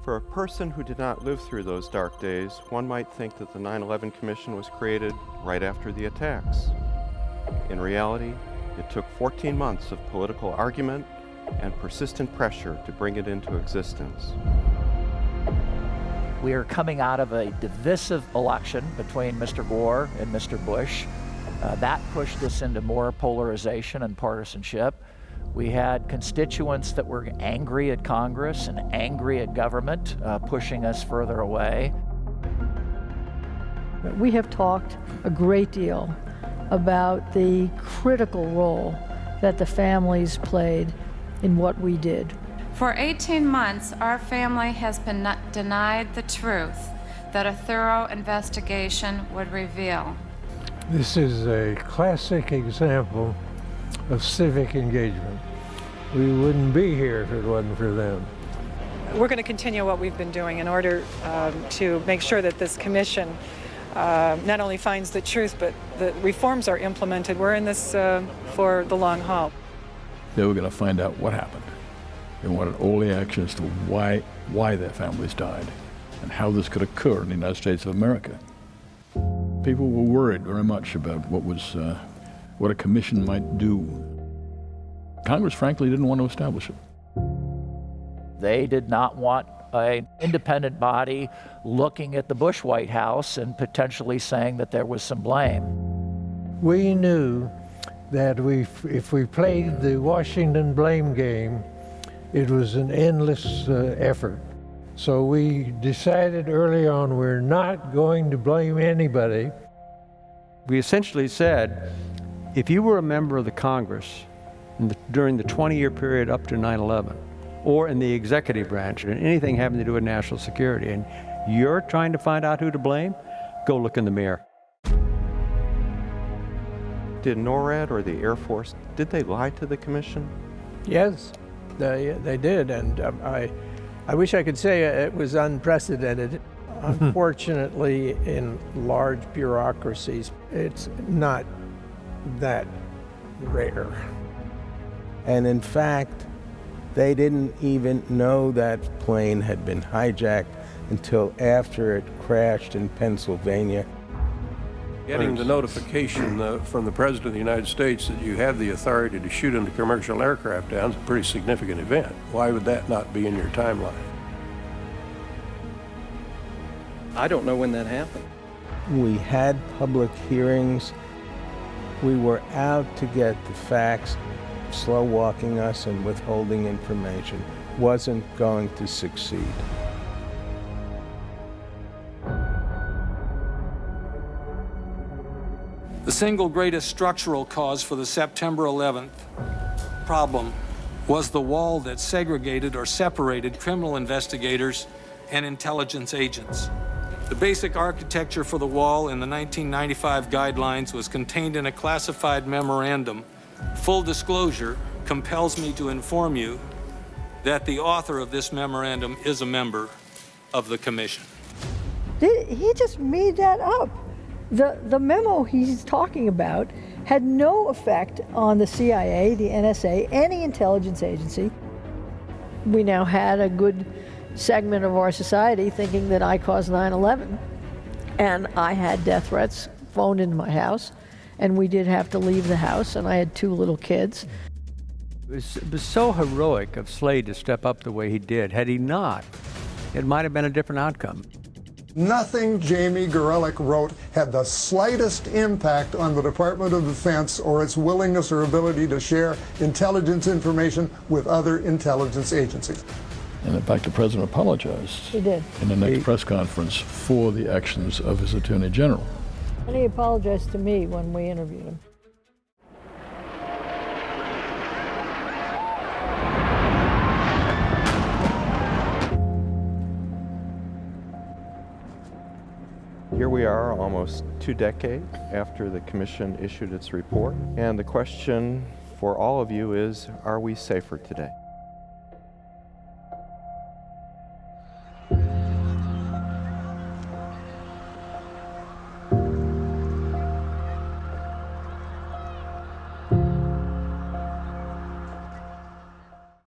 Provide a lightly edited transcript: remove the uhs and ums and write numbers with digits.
For a person who did not live through those dark days, one might think that the 9/11 Commission was created right after the attacks. In reality, it took 14 months of political argument and persistent pressure to bring it into existence. We are coming out of a divisive election between Mr. Gore and Mr. Bush. That pushed us into more polarization and partisanship. We had constituents that were angry at Congress and angry at government, pushing us further away. We have talked a great deal about the critical role that the families played in what we did. For 18 months, our family has been denied the truth that a thorough investigation would reveal. This is a classic example of civic engagement. We wouldn't be here if it wasn't for them. We're going to continue what we've been doing in order to make sure that this commission not only finds the truth, but the reforms are implemented. We're in this for the long haul. They were going to find out what happened. They wanted all the actions to why their families died and how this could occur in the United States of America. People were worried very much about what a commission might do. Congress, frankly, didn't want to establish it. They did not want an independent body looking at the Bush White House and potentially saying that there was some blame. We knew that if we played the Washington blame game, it was an endless effort. So we decided early on we're not going to blame anybody. We essentially said, if you were a member of the Congress during the 20-year period up to 9/11, or in the executive branch, and anything having to do with national security, and you're trying to find out who to blame, go look in the mirror. Did NORAD or the Air Force, did they lie to the commission? Yes, they did, and I wish I could say it was unprecedented. Unfortunately, in large bureaucracies, it's not that rare. And in fact, they didn't even know that plane had been hijacked until after it crashed in Pennsylvania. Getting the notification from the President of the United States that you have the authority to shoot into commercial aircraft down is a pretty significant event. Why would that not be in your timeline? I don't know when that happened. We had public hearings. We were out to get the facts. Slow walking us and withholding information wasn't going to succeed. The single greatest structural cause for the September 11th problem was the wall that segregated or separated criminal investigators and intelligence agents. The basic architecture for the wall in the 1995 guidelines was contained in a classified memorandum. Full disclosure compels me to inform you that the author of this memorandum is a member of the commission. He just made that up. The memo he's talking about had no effect on the CIA, the NSA, any intelligence agency. We now had a good segment of our society thinking that I caused 9/11, and I had death threats phoned into my house, and we did have to leave the house, and I had 2 little kids. It was so heroic of Slade to step up the way he did. Had he not, it might have been a different outcome. Nothing Jamie Gorelick wrote had the slightest impact on the Department of Defense or its willingness or ability to share intelligence information with other intelligence agencies. And in fact, the president apologized He did. in the next press conference for the actions of his attorney general. And he apologized to me when we interviewed him. Here we are, almost 2 decades after the commission issued its report, and the question for all of you is, are we safer today?